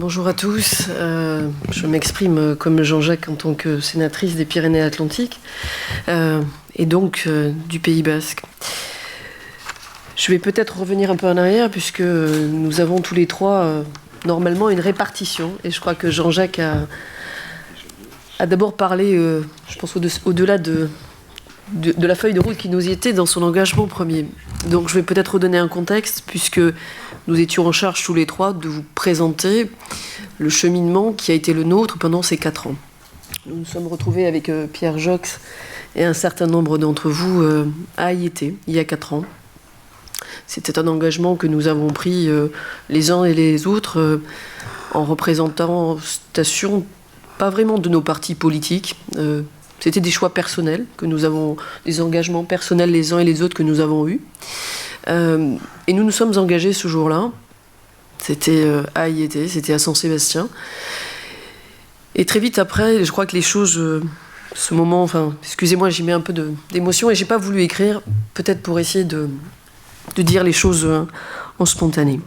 Bonjour à tous. Je m'exprime comme Jean-Jacques en tant que sénatrice des Pyrénées-Atlantiques et donc du Pays Basque. Je vais peut-être revenir un peu en arrière puisque nous avons tous les trois normalement une répartition et je crois que Jean-Jacques a d'abord parlé, je pense au-delà de la feuille de route qui nous y était dans son engagement premier. Donc je vais peut-être redonner un contexte puisque nous étions en charge tous les trois de vous présenter le cheminement qui a été le nôtre pendant ces 4 ans. Nous nous sommes retrouvés avec Pierre Jox et un certain nombre d'entre vous à Ayété, il y a 4 ans. C'était un engagement que nous avons pris les uns et les autres en représentation pas vraiment de nos partis politiques. C'était des choix personnels que nous avons, des engagements personnels les uns et les autres que nous avons eus. Et nous nous sommes engagés ce jour-là. C'était à Ayété, c'était à Saint-Sébastien. Et très vite après, je crois que les choses, ce moment, enfin, excusez-moi, j'y mets un peu d'émotion et j'ai pas voulu écrire, peut-être pour essayer de dire les choses en spontané.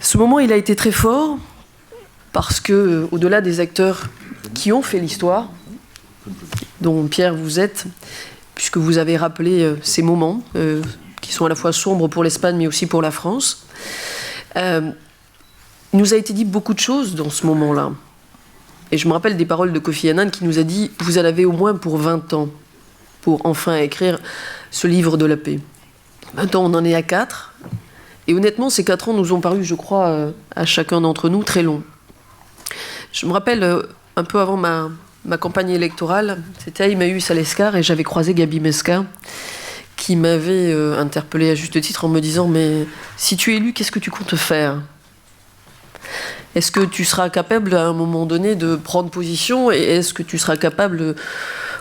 Ce moment, il a été très fort parce que, au-delà des acteurs qui ont fait l'histoire, dont Pierre vous êtes, puisque vous avez rappelé ces moments qui sont à la fois sombres pour l'Espagne mais aussi pour la France. Il nous a été dit beaucoup de choses dans ce moment-là. Et je me rappelle des paroles de Kofi Annan qui nous a dit « Vous en avez au moins pour 20 ans pour enfin écrire ce livre de la paix ». Maintenant, on en est à 4. Et honnêtement, ces 4 ans nous ont paru, je crois, à chacun d'entre nous, très longs. Je me rappelle, un peu avant ma campagne électorale, c'était à Emmaüs à l'Escar et j'avais croisé Gabi Mesca qui m'avait interpellé à juste titre en me disant « Mais si tu es élu, qu'est-ce que tu comptes faire ? Est-ce que tu seras capable à un moment donné de prendre position et est-ce que tu seras capable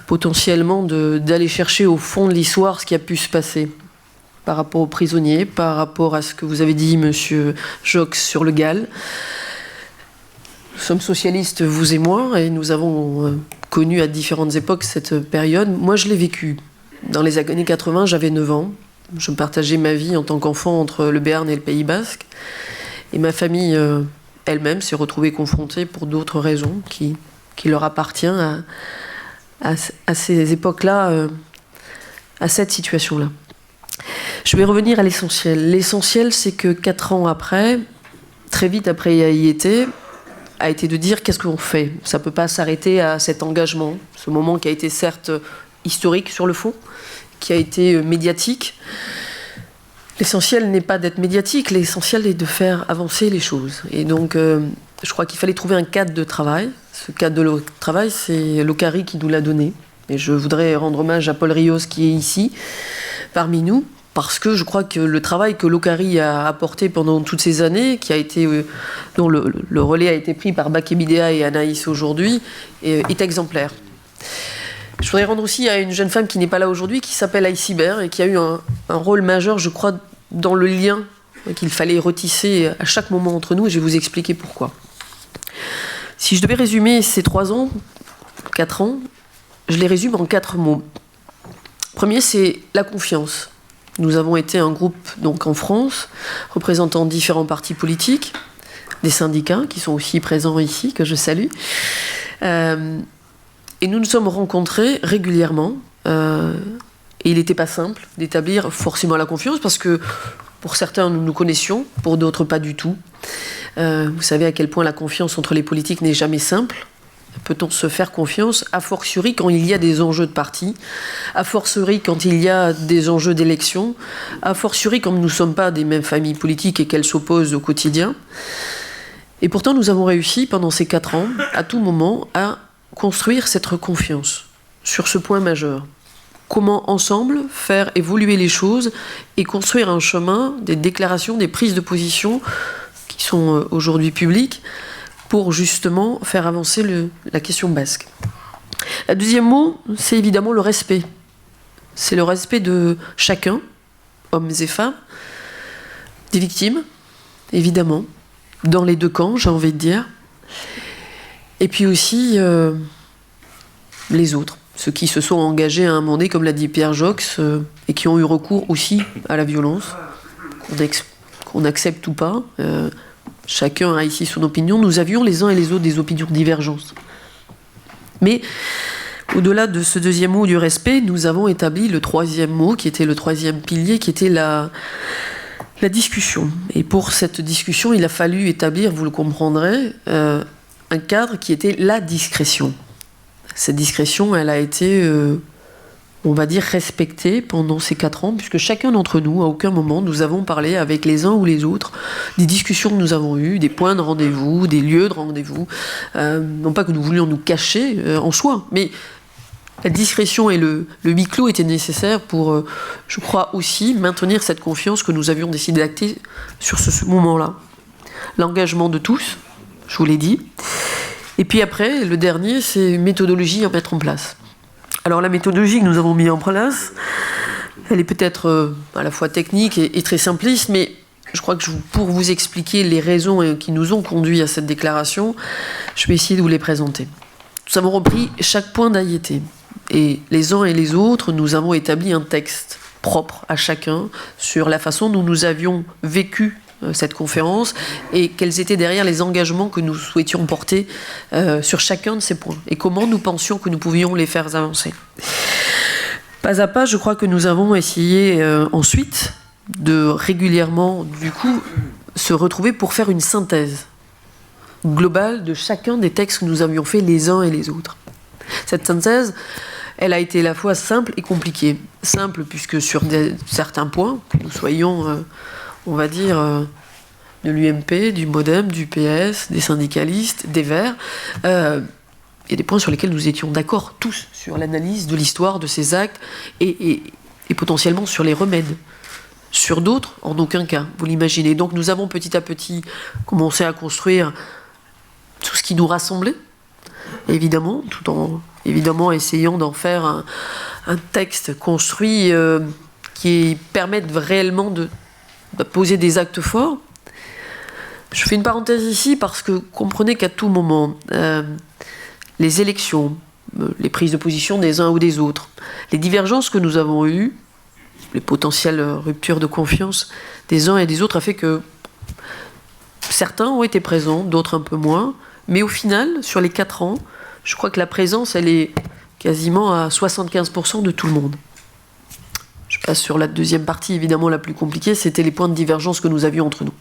potentiellement d'aller chercher au fond de l'histoire ce qui a pu se passer par rapport aux prisonniers, par rapport à ce que vous avez dit, monsieur Jox, sur le GAL ? Nous sommes socialistes, vous et moi, et nous avons connu à différentes époques cette période. Moi, je l'ai vécu. Dans les années 80, j'avais 9 ans. Je partageais ma vie en tant qu'enfant entre le Béarn et le Pays Basque. Et ma famille elle-même s'est retrouvée confrontée pour d'autres raisons qui leur appartiennent à ces époques-là, à cette situation-là. Je vais revenir à l'essentiel. L'essentiel, c'est que 4 ans après, très vite après Ayété, a été de dire qu'est-ce qu'on fait. Ça ne peut pas s'arrêter à cet engagement, ce moment qui a été certes historique sur le fond, qui a été médiatique. L'essentiel n'est pas d'être médiatique, l'essentiel est de faire avancer les choses. Et donc, je crois qu'il fallait trouver un cadre de travail. Ce cadre de travail, c'est l'OCARI qui nous l'a donné. Et je voudrais rendre hommage à Paul Rios qui est ici, parmi nous, parce que je crois que le travail que l'OCARI a apporté pendant toutes ces années, qui a été, dont le relais a été pris par Bakemidea et Anaïs aujourd'hui, est exemplaire. Je voudrais rendre aussi à une jeune femme qui n'est pas là aujourd'hui, qui s'appelle Aïsibert, et qui a eu un rôle majeur, je crois, dans le lien qu'il fallait retisser à chaque moment entre nous, et je vais vous expliquer pourquoi. Si je devais résumer ces 3 ans, 4 ans, je les résume en 4 mots. Premier, c'est la confiance. Nous avons été un groupe, donc en France, représentant différents partis politiques, des syndicats qui sont aussi présents ici, que je salue. Et nous nous sommes rencontrés régulièrement. Et il n'était pas simple d'établir forcément la confiance, parce que pour certains, nous nous connaissions, pour d'autres, pas du tout. Vous savez à quel point la confiance entre les politiques n'est jamais simple. Peut-on se faire confiance, a fortiori quand il y a des enjeux de parti, a fortiori quand il y a des enjeux d'élection, a fortiori quand nous ne sommes pas des mêmes familles politiques et qu'elles s'opposent au quotidien. Et pourtant, nous avons réussi pendant ces 4 ans, à tout moment, à construire cette confiance sur ce point majeur. Comment ensemble faire évoluer les choses et construire un chemin, des déclarations, des prises de position qui sont aujourd'hui publiques, pour justement faire avancer la question basque. Le deuxième mot, c'est évidemment le respect. C'est le respect de chacun, hommes et femmes, des victimes, évidemment, dans les 2 camps, j'ai envie de dire, et puis aussi les autres, ceux qui se sont engagés à un moment donné, comme l'a dit Pierre Jox, et qui ont eu recours aussi à la violence, qu'on accepte ou pas. chacun a ici son opinion, nous avions les uns et les autres des opinions divergentes. Mais au-delà de ce deuxième mot du respect, nous avons établi le troisième mot, qui était le troisième pilier, qui était la discussion. Et pour cette discussion, il a fallu établir, vous le comprendrez, un cadre qui était la discrétion. Cette discrétion, elle a été, on va dire, respectée pendant ces 4 ans, puisque chacun d'entre nous, à aucun moment, nous avons parlé avec les uns ou les autres des discussions que nous avons eues, des points de rendez-vous, des lieux de rendez-vous. Non pas que nous voulions nous cacher en soi, mais la discrétion et le huis clos étaient nécessaires pour, je crois aussi, maintenir cette confiance que nous avions décidé d'acter sur ce moment-là. L'engagement de tous, je vous l'ai dit. Et puis après, le dernier, c'est une méthodologie à mettre en place. Alors la méthodologie que nous avons mise en place, elle est peut-être à la fois technique et très simpliste, mais je crois que pour vous expliquer les raisons qui nous ont conduits à cette déclaration, je vais essayer de vous les présenter. Nous avons repris chaque point d'AIT. Et les uns et les autres, nous avons établi un texte propre à chacun sur la façon dont nous avions vécu cette conférence et quels étaient derrière les engagements que nous souhaitions porter sur chacun de ces points et comment nous pensions que nous pouvions les faire avancer. Pas à pas, je crois que nous avons essayé ensuite de régulièrement, du coup, se retrouver pour faire une synthèse globale de chacun des textes que nous avions fait les uns et les autres. Cette synthèse, elle a été à la fois simple et compliquée. Simple puisque sur certains points, que nous soyons, on va dire, de l'UMP, du MoDem, du PS, des syndicalistes, des Verts, il y a des points sur lesquels nous étions d'accord tous sur l'analyse de l'histoire de ces actes et potentiellement sur les remèdes. Sur d'autres, en aucun cas, vous l'imaginez. Donc nous avons petit à petit commencé à construire tout ce qui nous rassemblait, évidemment, tout en essayant d'en faire un texte construit qui permette réellement de poser des actes forts. Je fais une parenthèse ici parce que comprenez qu'à tout moment, les élections, les prises de position des uns ou des autres, les divergences que nous avons eues, les potentielles ruptures de confiance des uns et des autres a fait que certains ont été présents, d'autres un peu moins, mais au final, sur les 4 ans, je crois que la présence, elle est quasiment à 75% de tout le monde. Je passe sur la deuxième partie, évidemment la plus compliquée, c'était les points de divergence que nous avions entre nous.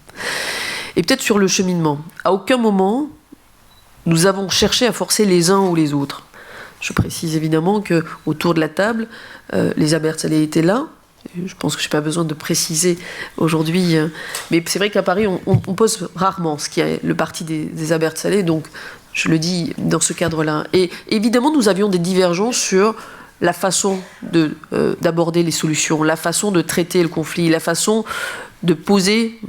Et peut-être sur le cheminement. À aucun moment, nous avons cherché à forcer les uns ou les autres. Je précise évidemment qu'autour de la table, les Albert Salé étaient là. Je pense que je n'ai pas besoin de préciser aujourd'hui. Mais c'est vrai qu'à Paris, on pose rarement ce qui est le parti des Albert Salé, donc je le dis dans ce cadre-là. Et évidemment, nous avions des divergences sur la façon d'aborder les solutions, la façon de traiter le conflit, la façon de poser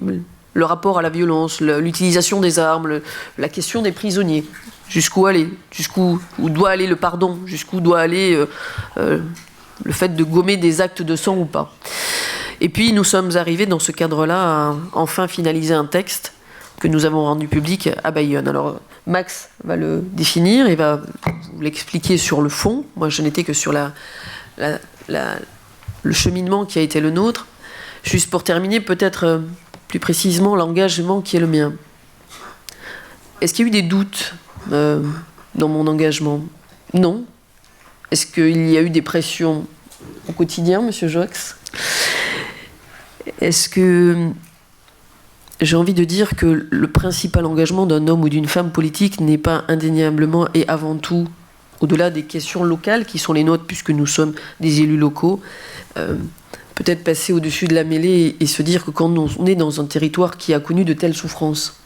le rapport à la violence, l'utilisation des armes, la question des prisonniers. Jusqu'où aller, jusqu'où doit aller le pardon, jusqu'où doit aller le fait de gommer des actes de sang ou pas. Et puis nous sommes arrivés dans ce cadre-là à enfin finaliser un texte que nous avons rendu public à Bayonne. Alors Max va le définir, il va vous l'expliquer sur le fond. Moi je n'étais que sur le cheminement qui a été le nôtre. Juste pour terminer, peut-être plus précisément l'engagement qui est le mien. Est-ce qu'il y a eu des doutes dans mon engagement? Non. Est-ce qu'il y a eu des pressions au quotidien, Monsieur Jox? Est-ce que j'ai envie de dire que le principal engagement d'un homme ou d'une femme politique n'est pas indéniablement et avant tout, au-delà des questions locales qui sont les nôtres puisque nous sommes des élus locaux, peut-être passer au-dessus de la mêlée et se dire que quand on est dans un territoire qui a connu de telles souffrances,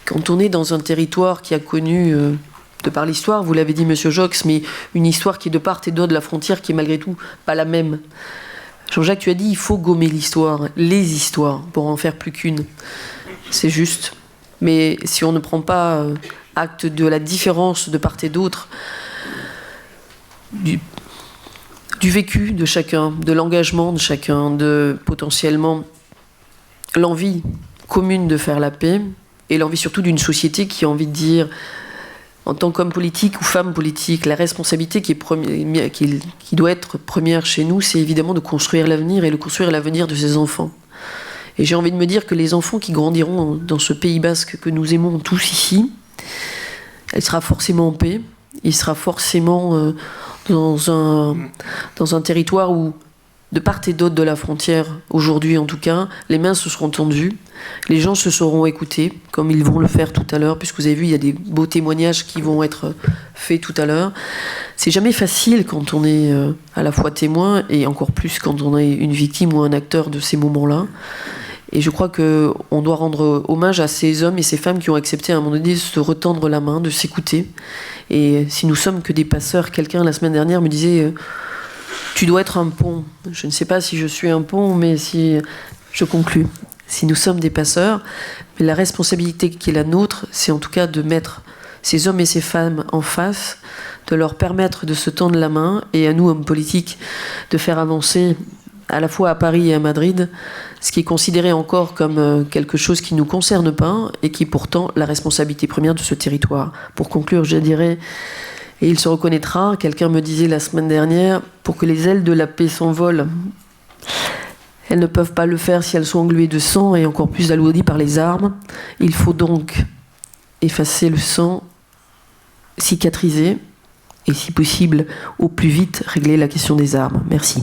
quand on est dans un territoire qui a connu, de par l'histoire, vous l'avez dit Monsieur Jox, mais une histoire qui est de part et d'autre de la frontière qui est malgré tout pas la même. Jean-Jacques, tu as dit il faut gommer l'histoire, les histoires, pour en faire plus qu'une. C'est juste. Mais si on ne prend pas acte de la différence de part et d'autre, du vécu de chacun, de l'engagement de chacun, de potentiellement l'envie commune de faire la paix, et l'envie surtout d'une société qui a envie de dire, en tant qu'homme politique ou femme politique, la responsabilité qui doit être première chez nous, c'est évidemment de construire l'avenir et de construire l'avenir de ses enfants. Et j'ai envie de me dire que les enfants qui grandiront dans ce Pays basque que nous aimons tous ici, il sera forcément en paix, il sera forcément dans un territoire où, de part et d'autre de la frontière, aujourd'hui en tout cas, les mains se seront tendues, les gens se seront écoutés, comme ils vont le faire tout à l'heure, puisque vous avez vu, il y a des beaux témoignages qui vont être faits tout à l'heure. C'est jamais facile quand on est à la fois témoin, et encore plus quand on est une victime ou un acteur de ces moments-là. Et je crois qu'on doit rendre hommage à ces hommes et ces femmes qui ont accepté à un moment donné de se retendre la main, de s'écouter. Et si nous sommes que des passeurs, quelqu'un la semaine dernière me disait... Tu dois être un pont. Je ne sais pas si je suis un pont, mais si je conclus. Si nous sommes des passeurs, mais la responsabilité qui est la nôtre, c'est en tout cas de mettre ces hommes et ces femmes en face, de leur permettre de se tendre la main, et à nous, hommes politiques, de faire avancer à la fois à Paris et à Madrid, ce qui est considéré encore comme quelque chose qui ne nous concerne pas, et qui est pourtant la responsabilité première de ce territoire. Pour conclure, je dirais... Et il se reconnaîtra, quelqu'un me disait la semaine dernière, pour que les ailes de la paix s'envolent, elles ne peuvent pas le faire si elles sont engluées de sang et encore plus alourdies par les armes. Il faut donc effacer le sang, cicatriser et si possible au plus vite régler la question des armes. Merci.